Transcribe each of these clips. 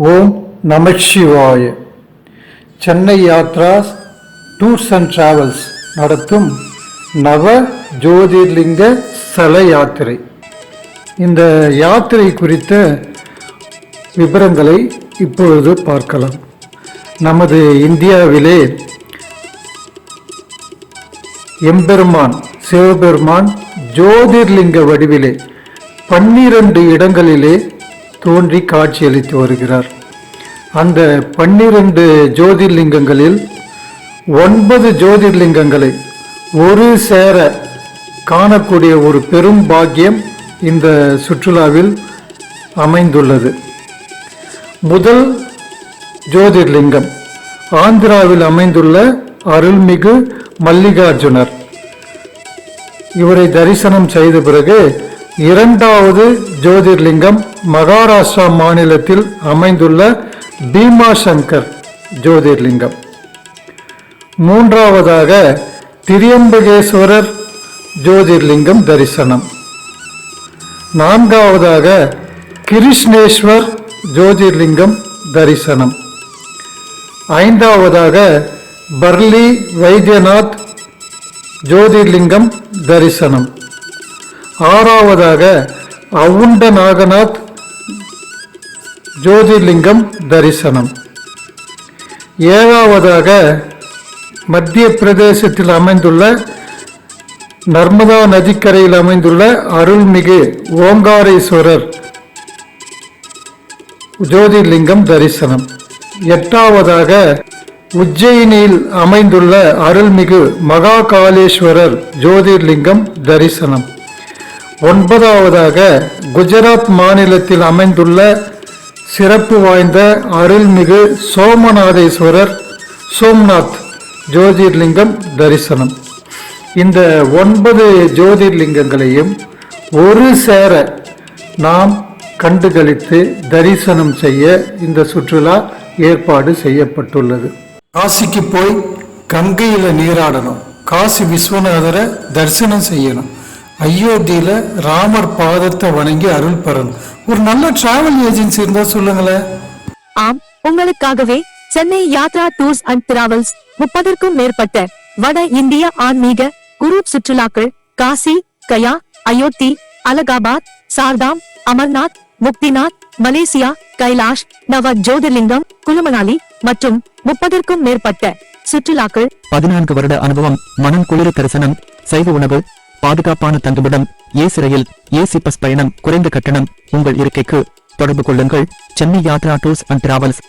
ஓம் நமசிவாய. Chennai Yatra tours and travels நடத்தும் நவ ஜோதிர்லிங்க ஸ்தல யாத்திரை. இந்த யாத்திரை குறித்த விவரங்களை இப்பொழுது பார்க்கலாம். நமது இந்தியாவிலே எம்பெருமான் சிவபெருமான் ஜோதிர்லிங்க வடிவிலே 12 இடங்களிலே தோன்றி காட்சியளித்து வருகிறார். அந்த 12 ஜோதிர்லிங்கங்களில் 9 ஜோதிர்லிங்கங்களை ஒரு சேர காணக்கூடிய ஒரு பெரும் பாக்கியம் இந்த சுற்றுலாவில் அமைந்துள்ளது. முதல் ஜோதிர்லிங்கம் ஆந்திராவில் அமைந்துள்ள அருள்மிகு மல்லிகார்ஜுனர். இவரை தரிசனம் செய்த பிறகு இரண்டாவது ஜோதிர்லிங்கம் மகாராஷ்டிரா மாநிலத்தில் அமைந்துள்ள பீமா சங்கர் ஜோதிர்லிங்கம். மூன்றாவதாக திரியம்பகேஸ்வரர் ஜோதிர்லிங்கம் தரிசனம். நான்காவதாக கிருஷ்ணேஸ்வர் ஜோதிர்லிங்கம் தரிசனம். ஐந்தாவதாக பர்லி வைத்தியநாத் ஜோதிர்லிங்கம் தரிசனம். ஆறாவதாக அவுண்ட நாகநாத் ஜோதிர்லிங்கம் தரிசனம். ஏழாவதாக மத்திய பிரதேசத்தில் அமைந்துள்ள நர்மதா நதிக்கரையில் அமைந்துள்ள அருள்மிகு ஓங்காரேஸ்வரர் ஜோதிர்லிங்கம் தரிசனம். எட்டாவதாக உஜ்ஜயினியில் அமைந்துள்ள அருள்மிகு மகாகாலேஸ்வரர் ஜோதிர்லிங்கம் தரிசனம். ஒன்பதாவதாக குஜராத் மாநிலத்தில் அமைந்துள்ள சிறப்பு வாய்ந்த அருள்மிகு சோமநாதேஸ்வரர் சோம்நாத் ஜோதிர்லிங்கம் தரிசனம். இந்த 9 ஜோதிர்லிங்கங்களையும் ஒரு சேர நாம் கண்டுகளித்து தரிசனம் செய்ய இந்த சுற்றுலா ஏற்பாடு செய்யப்பட்டுள்ளது. காசிக்கு போய் கங்கையில் நீராடணும், காசி விஸ்வநாதரை தரிசனம் செய்யணும், அயோத்தியில ராமர் பாதத்தை வணங்கி அருள் பெறணும். ஒரு நல்ல டிராவல் ஏஜென்சி இருந்தா சொல்லுங்களேன். ஆம், உங்களுக்காகவே Chennai Yatra tours and travels 30க்கும் மேற்பட்ட வட இந்திய ஆன்மீக குரூப் சுற்றுலாக்கள் காசி, கயா, அயோத்தி, அலகாபாத், சார்தாம், அமர்நாத், முக்திநாத், மலேசியா, கைலாஷ், நவ ஜோதிர்லிங்கம், குலுமணாலி மற்றும் 30க்கும் மேற்பட்ட சுற்றுலாக்கள். 14 வருட அனுபவம், மனம் குளிர தரிசனம், சைவ உணவு, பாதுகாப்பான தங்குமிடம், ஏசி ரயில், ஏசி பஸ் பயணம், குறைந்த கட்டணம். உங்கள் இருக்கைக்கு தொடர்பு கொள்ளுங்கள். Chennai Yatra tours and travels.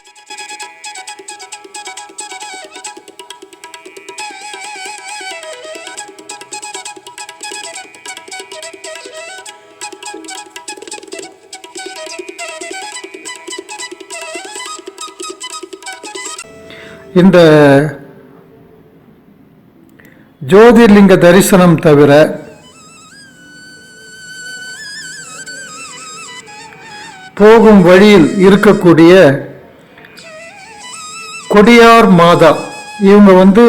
இந்த ஜோதிர்லிங்க தரிசனம் தவிர போகும் வழியில் இருக்கக்கூடிய கொடியார் மாதா, இவங்க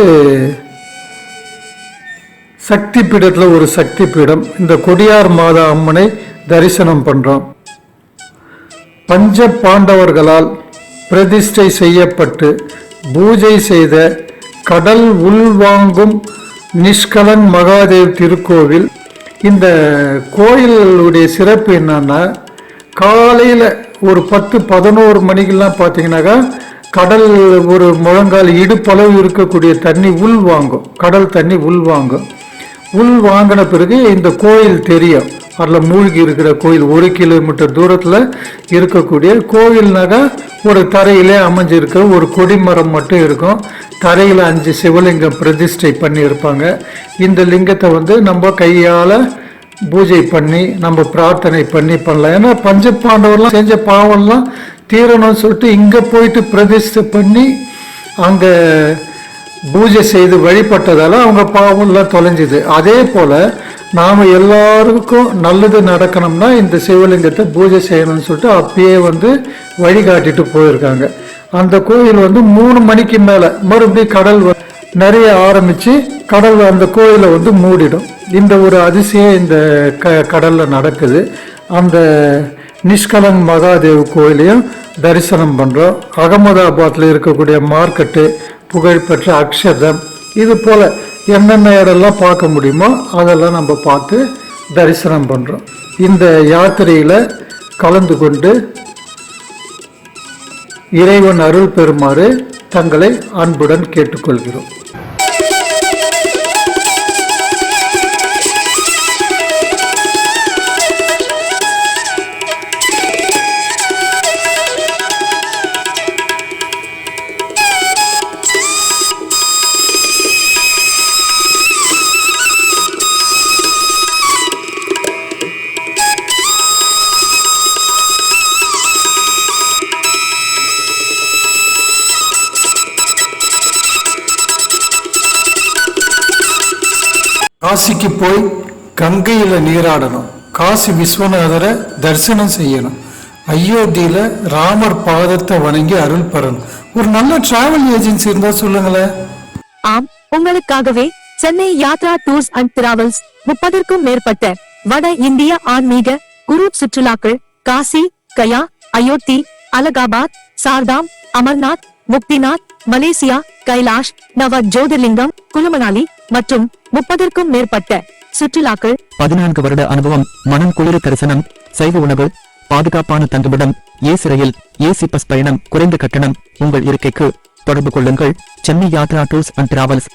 சக்தி பீடத்தில் ஒரு சக்தி பீடம். இந்த கொடியார் மாதா அம்மனை தரிசனம் பண்றோம். பஞ்ச பாண்டவர்களால் பிரதிஷ்டை செய்யப்பட்டு பூஜை செய்த கடல் உள்வாங்கும் நிஷ்கலன் மகாதேவ் திருக்கோவில். இந்த கோயிலுடைய சிறப்பு என்னன்னா, காலையில் ஒரு 10-11 மணிக்கெல்லாம் பார்த்தீங்கன்னாக்கா கடல் ஒரு முழங்கால் இடுப்பளவு இருக்கக்கூடிய தண்ணி உள்வாங்கும், கடல் தண்ணி உள்வாங்கும். உள்வாங்கின பிறகு இந்த கோயில் தெரியும். அதில் மூழ்கி இருக்கிற கோயில் 1 கிலோமீட்டர் தூரத்தில் இருக்கக்கூடிய கோயில்னாக்கா ஒரு தரையிலே அமைஞ்சிருக்க ஒரு கொடிமரம் மட்டும் இருக்கும். தரையில் 5 சிவலிங்கம் பிரதிஷ்டை பண்ணி இருப்பாங்க. இந்த லிங்கத்தை நம்ம கையால் பூஜை பண்ணி நம்ம பிரார்த்தனை பண்ணலாம். ஏன்னா பஞ்சபாண்டவர்லாம் செஞ்ச பாவம்லாம் தீரணும்னு சொல்லிட்டு இங்கே போயிட்டு பிரதிஷ்டை பண்ணி அங்கே பூஜை செய்து வழிபட்டதால அவங்க பாவம்லாம் தொலைஞ்சுது. அதே போல் நாம் எல்லாருக்கும் நல்லது நடக்கணும்னா இந்த சிவலிங்கத்தை பூஜை செய்யணும்னு சொல்லிட்டு அப்பயே வழிகாட்டிட்டு போயிருக்காங்க. அந்த கோயில் 3 மணிக்கு மேலே மறுபடியும் கடல் நிறைய ஆரம்பித்து கடல் அந்த கோயிலை மூடிடும். இந்த ஒரு அதிசயம் இந்த கடலில் நடக்குது. அந்த நிஷ்கலங் மகாதேவ் கோயிலையும் தரிசனம் பண்ணுறோம். அகமதாபாத்தில் இருக்கக்கூடிய மார்க்கெட்டு, புகழ்பெற்ற அக்ஷதம், இது போல் என்னென்ன இடம்லாம் பார்க்க முடியுமோ அதெல்லாம் நம்ம பார்த்து தரிசனம் பண்ணுறோம். இந்த யாத்திரையில் கலந்து கொண்டு இறைவன் அருள் பெறுமாறு தங்களை அன்புடன் கேட்டுக்கொள்கிறோம். காசிக்கு போய் கங்கையில் நீராடணும், காசி விஸ்வநாதரை தரிசனம் செய்யணும், அயோத்தியில் ராமர் பாதத்தை வணங்கி அருள் பெறணும். ஒரு நல்ல டிராவல் ஏஜென்சி இருந்தா சொல்லுங்களேன். ஆம், உங்களுக்காகவே Chennai Yatra tours and travels 30க்கும் மேற்பட்ட வட இந்திய ஆன்மீக குரூப் சுற்றுலாக்கள் காசி, கயா, அயோத்தி, அலகாபாத், சார்தாம், அமர்நாத், முக்திநாத், மலேசியா, கைலாஷ், நவ ஜோதிர்லிங்கம், குலுமணாலி மற்றும் 30க்கும் மேற்பட்ட சுற்றுலாக்கள். 14 வருட அனுபவம், மனம் குளிர தரிசனம், சைவ உணவு, பாதுகாப்பான தங்குமிடம், ஏசி ரயில், ஏசி பஸ் பயணம், குறைந்த கட்டணம். உங்கள் இருக்கைக்கு தொடர்பு கொள்ளுங்கள். Chennai Yatra tours and travels,